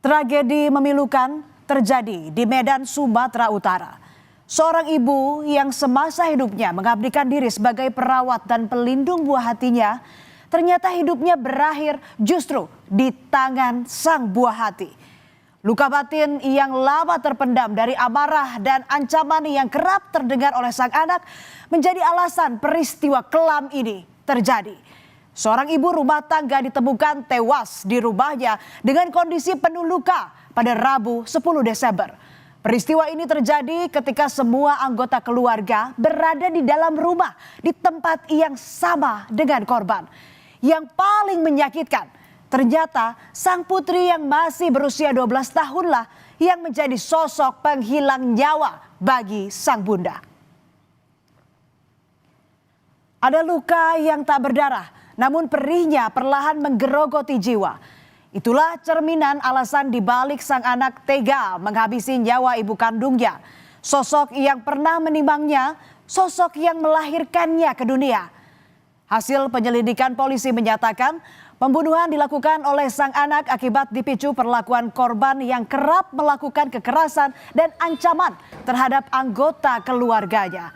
Tragedi memilukan terjadi di Medan, Sumatera Utara. Seorang ibu yang semasa hidupnya mengabdikan diri sebagai perawat dan pelindung buah hatinya, ternyata hidupnya berakhir justru di tangan sang buah hati. Luka batin yang lama terpendam dari amarah dan ancaman yang kerap terdengar oleh sang anak menjadi alasan peristiwa kelam ini terjadi. Seorang ibu rumah tangga ditemukan tewas di rumahnya dengan kondisi penuh luka pada Rabu 10 Desember. Peristiwa ini terjadi ketika semua anggota keluarga berada di dalam rumah di tempat yang sama dengan korban. Yang paling menyakitkan, ternyata sang putri yang masih berusia 12 tahunlah yang menjadi sosok penghilang nyawa bagi sang bunda. Ada luka yang tak berdarah, namun perihnya perlahan menggerogoti jiwa. Itulah cerminan alasan dibalik sang anak tega menghabisi nyawa ibu kandungnya. Sosok yang pernah menimangnya, sosok yang melahirkannya ke dunia. Hasil penyelidikan polisi menyatakan pembunuhan dilakukan oleh sang anak akibat dipicu perlakuan korban yang kerap melakukan kekerasan dan ancaman terhadap anggota keluarganya.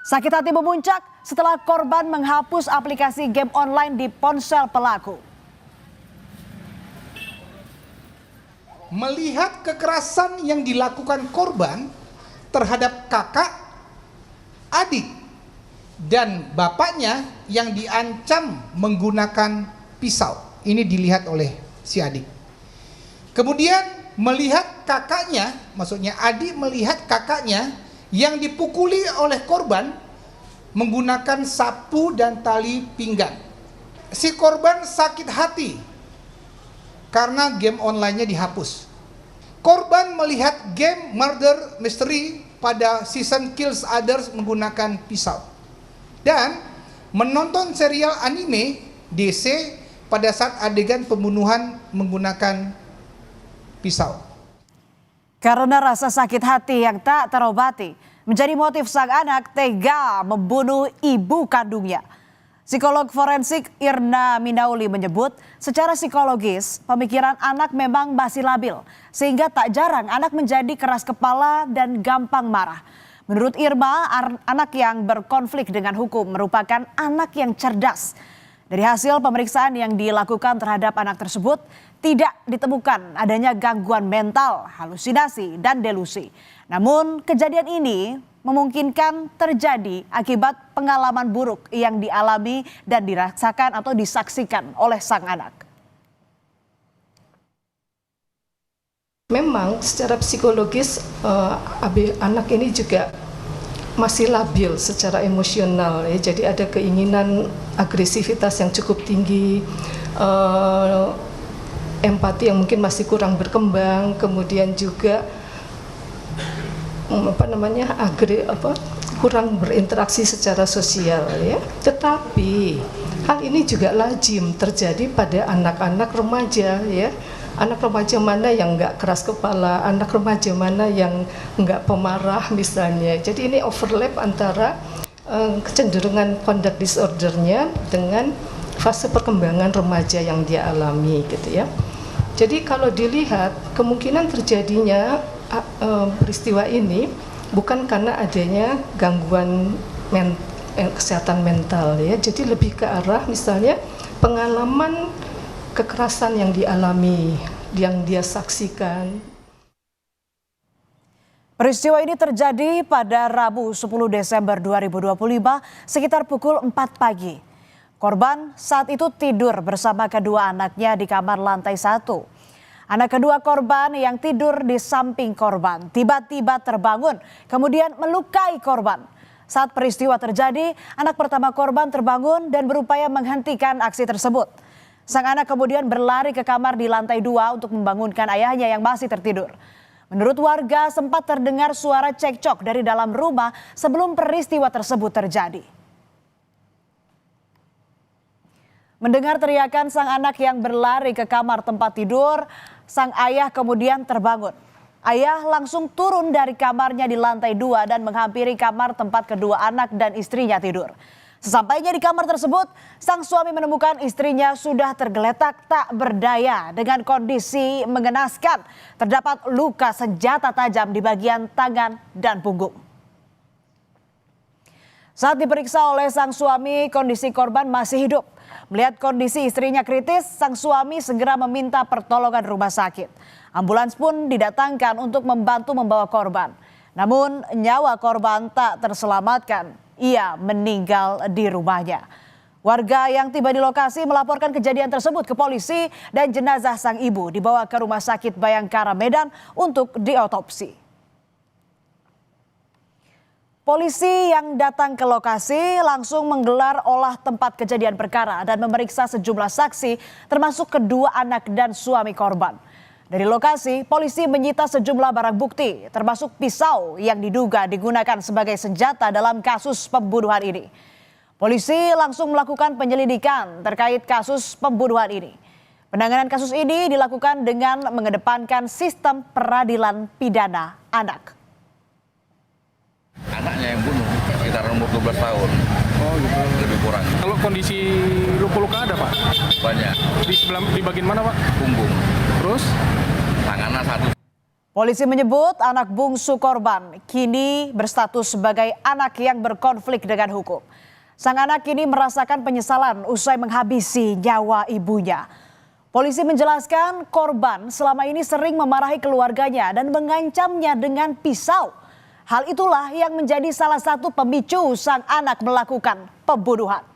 Sakit hati memuncak setelah korban menghapus aplikasi game online di ponsel pelaku. Melihat kekerasan yang dilakukan korban terhadap kakak, adik, dan bapaknya yang diancam menggunakan pisau. Ini dilihat oleh si adik. Kemudian melihat kakaknya, maksudnya adik melihat kakaknya yang dipukuli oleh korban menggunakan sapu dan tali pinggang. Si korban sakit hati karena game online-nya dihapus. Korban melihat game Murder Mystery pada season Kills Others menggunakan pisau. Dan menonton serial anime DC pada saat adegan pembunuhan menggunakan pisau. Karena rasa sakit hati yang tak terobati menjadi motif sang anak tega membunuh ibu kandungnya. Psikolog forensik Irna Minauli menyebut secara psikologis pemikiran anak memang masih labil sehingga tak jarang anak menjadi keras kepala dan gampang marah. Menurut Irma, anak yang berkonflik dengan hukum merupakan anak yang cerdas. Dari hasil pemeriksaan yang dilakukan terhadap anak tersebut, tidak ditemukan adanya gangguan mental, halusinasi, dan delusi. Namun kejadian ini memungkinkan terjadi akibat pengalaman buruk yang dialami dan dirasakan atau disaksikan oleh sang anak. Memang secara psikologis anak ini juga masih labil secara emosional ya. Jadi ada keinginan agresivitas yang cukup tinggi, empati yang mungkin masih kurang berkembang, kemudian juga kurang berinteraksi secara sosial ya. Tetapi hal ini juga lazim terjadi pada anak-anak remaja ya. Anak remaja mana yang enggak keras kepala, anak remaja mana yang enggak pemarah misalnya. Jadi ini overlap antara kecenderungan conduct disordernya dengan fase perkembangan remaja yang dia alami gitu ya. Jadi kalau dilihat kemungkinan terjadinya peristiwa ini bukan karena adanya gangguan kesehatan mental ya. Jadi lebih ke arah misalnya pengalaman kekerasan yang dialami, yang dia saksikan. Peristiwa ini terjadi pada Rabu 10 Desember 2025 sekitar pukul 4 pagi. Korban saat itu tidur bersama kedua anaknya di kamar lantai 1. Anak kedua korban yang tidur di samping korban tiba-tiba terbangun, kemudian melukai korban. Saat peristiwa terjadi, anak pertama korban terbangun dan berupaya menghentikan aksi tersebut. Sang anak kemudian berlari ke kamar di lantai 2 untuk membangunkan ayahnya yang masih tertidur. Menurut warga sempat terdengar suara cekcok dari dalam rumah sebelum peristiwa tersebut terjadi. Mendengar teriakan sang anak yang berlari ke kamar tempat tidur, sang ayah kemudian terbangun. Ayah langsung turun dari kamarnya di lantai 2 dan menghampiri kamar tempat kedua anak dan istrinya tidur. Sesampainya di kamar tersebut, sang suami menemukan istrinya sudah tergeletak tak berdaya dengan kondisi mengenaskan. Terdapat luka senjata tajam di bagian tangan dan punggung. Saat diperiksa oleh sang suami, kondisi korban masih hidup. Melihat kondisi istrinya kritis, sang suami segera meminta pertolongan rumah sakit. Ambulans pun didatangkan untuk membantu membawa korban. Namun nyawa korban tak terselamatkan. Ia meninggal di rumahnya. Warga yang tiba di lokasi melaporkan kejadian tersebut ke polisi dan jenazah sang ibu dibawa ke Rumah Sakit Bayangkara Medan untuk diotopsi. Polisi yang datang ke lokasi langsung menggelar olah tempat kejadian perkara dan memeriksa sejumlah saksi termasuk kedua anak dan suami korban. Dari lokasi, polisi menyita sejumlah barang bukti termasuk pisau yang diduga digunakan sebagai senjata dalam kasus pembunuhan ini. Polisi langsung melakukan penyelidikan terkait kasus pembunuhan ini. Penanganan kasus ini dilakukan dengan mengedepankan sistem peradilan pidana anak. Anaknya yang bunuh sekitar umur 12 tahun. Oh gitu. Lebih kurang. Kalau kondisi luka-luka ada Pak? Banyak. Di bagian mana Pak? Punggung. Terus? Tangannya satu. Polisi menyebut anak bungsu korban kini berstatus sebagai anak yang berkonflik dengan hukum. Sang anak kini merasakan penyesalan usai menghabisi nyawa ibunya. Polisi menjelaskan korban selama ini sering memarahi keluarganya dan mengancamnya dengan pisau. Hal itulah yang menjadi salah satu pemicu sang anak melakukan pembunuhan.